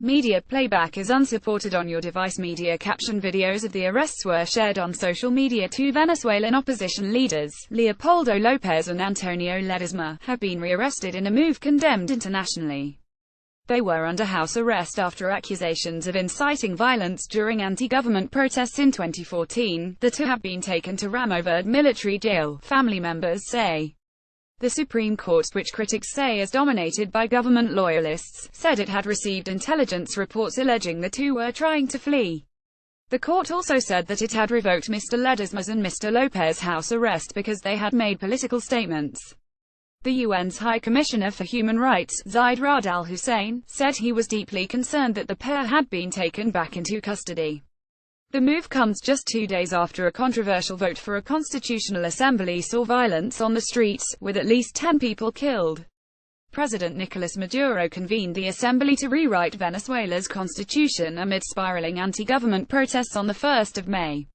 Media playback is unsupported on your device. Media caption: videos of the arrests were shared on social media. Two Venezuelan opposition leaders, Leopoldo Lopez and Antonio Ledesma, have been rearrested in a move condemned internationally. They were under house arrest after accusations of inciting violence during anti-government protests in 2014. The two have been taken to Ramoverd military jail, family members say. The Supreme Court, which critics say is dominated by government loyalists, said it had received intelligence reports alleging the two were trying to flee. The court also said that it had revoked Mr. Ledesma's and Mr. Lopez's house arrest because they had made political statements. The UN's High Commissioner for Human Rights, Zeid Ra'ad al-Hussein, said he was deeply concerned that the pair had been taken back into custody. The move comes just 2 days after a controversial vote for a constitutional assembly saw violence on the streets, with at least 10 people killed. President Nicolas Maduro convened the assembly to rewrite Venezuela's constitution amid spiraling anti-government protests on the 1st of May.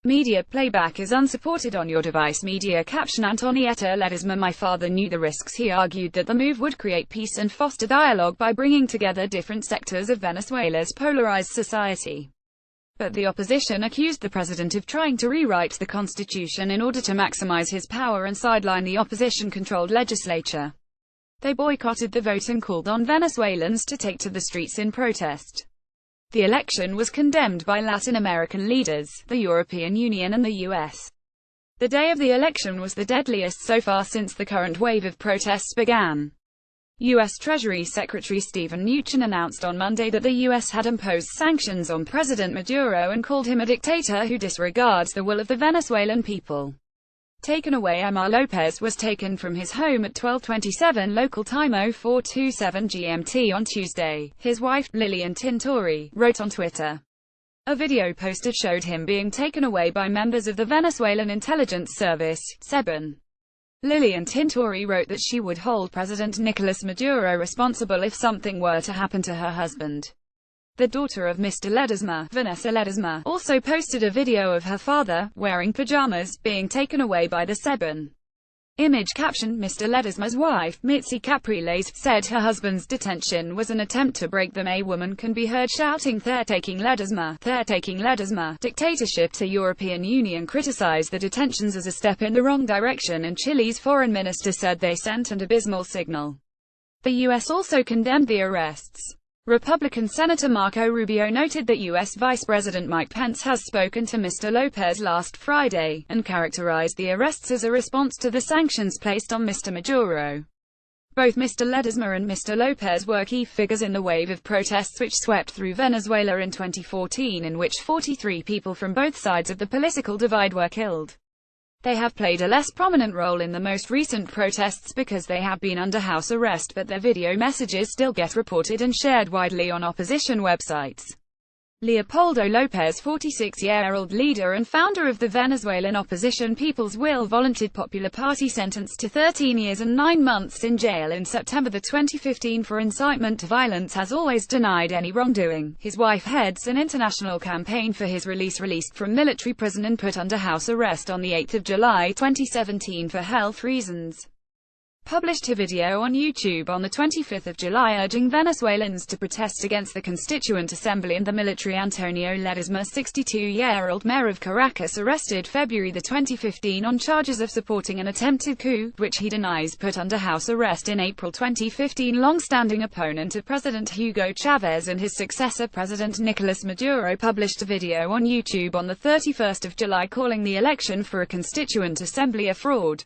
Media playback is unsupported on your device. Media caption: Antonieta Ledesma. My father knew the risks. He argued that the move would create peace and foster dialogue by bringing together different sectors of Venezuela's polarized society. But the opposition accused the president of trying to rewrite the constitution in order to maximize his power and sideline the opposition-controlled legislature. They boycotted the vote and called on Venezuelans to take to the streets in protest. The election was condemned by Latin American leaders, the European Union and the US. The day of the election was the deadliest so far since the current wave of protests began. U.S. Treasury Secretary Steven Mnuchin announced on Monday that the U.S. had imposed sanctions on President Maduro and called him a dictator who disregards the will of the Venezuelan people. Taken away: Amar Lopez was taken from his home at 12:27 local time 0427 GMT on Tuesday. His wife, Lilian Tintori, wrote on Twitter. A video posted showed him being taken away by members of the Venezuelan intelligence service, SEBIN. Lilian Tintori wrote that she would hold President Nicolas Maduro responsible if something were to happen to her husband. The daughter of Mr. Ledesma, Vanessa Ledesma, also posted a video of her father, wearing pajamas, being taken away by the SEBIN. Image caption: Mr. Ledesma's wife, Mitzi Capriles, said her husband's detention was an attempt to break them. A woman can be heard shouting, "They're taking Ledesma! They're taking Ledesma!" Dictatorship. The European Union criticized the detentions as a step in the wrong direction, and Chile's foreign minister said they sent an abysmal signal. The US also condemned the arrests. Republican Senator Marco Rubio noted that U.S. Vice President Mike Pence has spoken to Mr. Lopez last Friday, and characterized the arrests as a response to the sanctions placed on Mr. Maduro. Both Mr. Ledesma and Mr. Lopez were key figures in the wave of protests which swept through Venezuela in 2014, in which 43 people from both sides of the political divide were killed. They have played a less prominent role in the most recent protests because they have been under house arrest, but their video messages still get reported and shared widely on opposition websites. Leopoldo Lopez, 46-year-old leader and founder of the Venezuelan opposition People's Will Volunteered Popular Party, sentenced to 13 years and 9 months in jail in September 2015 for incitement to violence, has always denied any wrongdoing. His wife heads an international campaign for his release, released from military prison and put under house arrest on 8 July 2017 for health reasons. Published a video on YouTube on 25 July urging Venezuelans to protest against the Constituent Assembly and the military. Antonio Ledesma, 62-year-old mayor of Caracas, arrested February 2015 on charges of supporting an attempted coup, which he denies, put under house arrest in April 2015. Long-standing opponent of President Hugo Chavez and his successor President Nicolas Maduro published a video on YouTube on 31 July calling the election for a Constituent Assembly a fraud.